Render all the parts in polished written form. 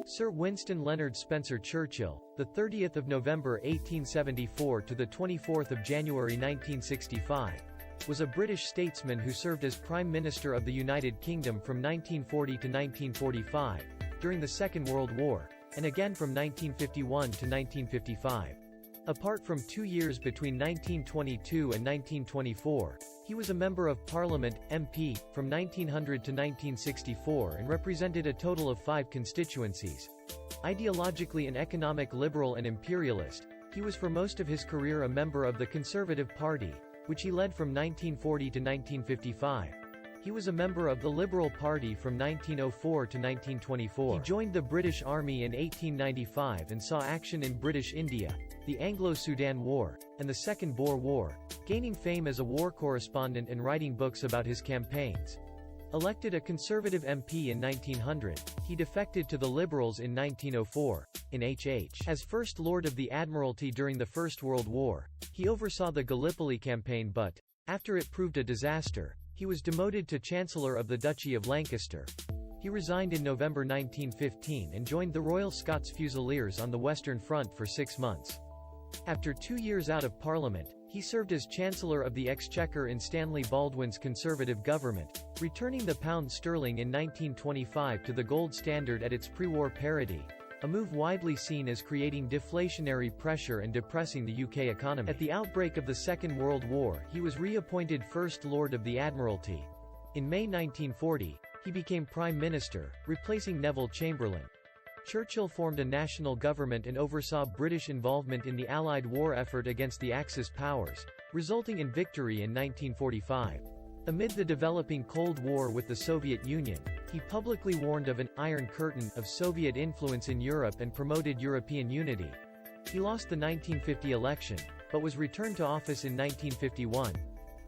Sir Winston Leonard Spencer Churchill, the 30th of November 1874 to the 24th of January 1965, was a British statesman who served as Prime Minister of the United Kingdom from 1940 to 1945, during the Second World War, and again from 1951 to 1955. Apart from 2 years between 1922 and 1924, he was a Member of Parliament, MP, from 1900 to 1964 and represented a total of 5 constituencies. Ideologically an economic liberal and imperialist, he was for most of his career a member of the Conservative Party, which he led from 1940 to 1955. He was a member of the Liberal Party from 1904 to 1924. He joined the British Army in 1895 and saw action in British India, the Anglo-Sudan War, and the Second Boer War, gaining fame as a war correspondent and writing books about his campaigns. Elected a Conservative MP in 1900, he defected to the Liberals in 1904. In HH as First Lord of the Admiralty during the First World War, he oversaw the Gallipoli campaign but, after it proved a disaster, he was demoted to Chancellor of the Duchy of Lancaster. He resigned in November 1915 and joined the Royal Scots Fusiliers on the Western Front for 6 months. After 2 years out of Parliament, he served as Chancellor of the Exchequer in Stanley Baldwin's Conservative government, returning the pound sterling in 1925 to the gold standard at its pre-war parity, a move widely seen as creating deflationary pressure and depressing the UK economy. At the outbreak of the Second World War, he was reappointed First Lord of the Admiralty. In May 1940, he became Prime Minister, replacing Neville Chamberlain. Churchill formed a national government and oversaw British involvement in the Allied war effort against the Axis powers, resulting in victory in 1945. Amid the developing Cold War with the Soviet Union, he publicly warned of an «Iron Curtain» of Soviet influence in Europe and promoted European unity. He lost the 1950 election, but was returned to office in 1951.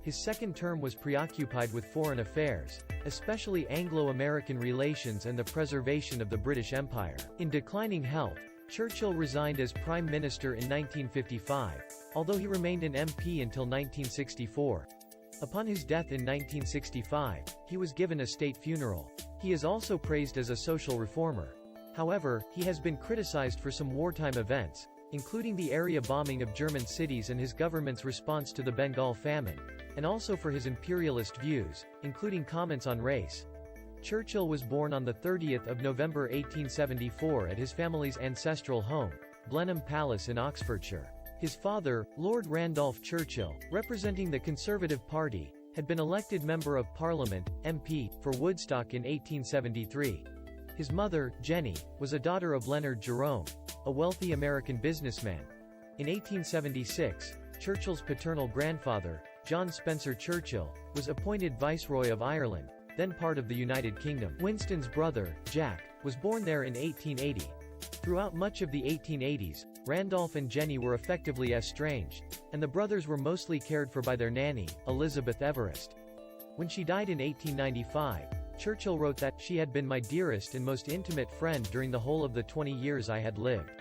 His second term was preoccupied with foreign affairs, especially Anglo-American relations and the preservation of the British Empire. In declining health, Churchill resigned as Prime Minister in 1955, although he remained an MP until 1964. Upon his death in 1965, he was given a state funeral. He is also praised as a social reformer. However, he has been criticized for some wartime events, including the area bombing of German cities and his government's response to the Bengal famine, and also for his imperialist views, including comments on race. Churchill was born on the 30th of November 1874 at his family's ancestral home, Blenheim Palace in Oxfordshire. His father, Lord Randolph Churchill, representing the Conservative Party, had been elected Member of Parliament, MP, for Woodstock in 1873. His mother, Jenny, was a daughter of Leonard Jerome, a wealthy American businessman. In 1876, Churchill's paternal grandfather, John Spencer Churchill, was appointed Viceroy of Ireland, then part of the United Kingdom. Winston's brother, Jack, was born there in 1880. Throughout much of the 1880s, Randolph and Jenny were effectively estranged, and the brothers were mostly cared for by their nanny, Elizabeth Everest. When she died in 1895, Churchill wrote that, "She had been my dearest and most intimate friend during the whole of the 20 years I had lived."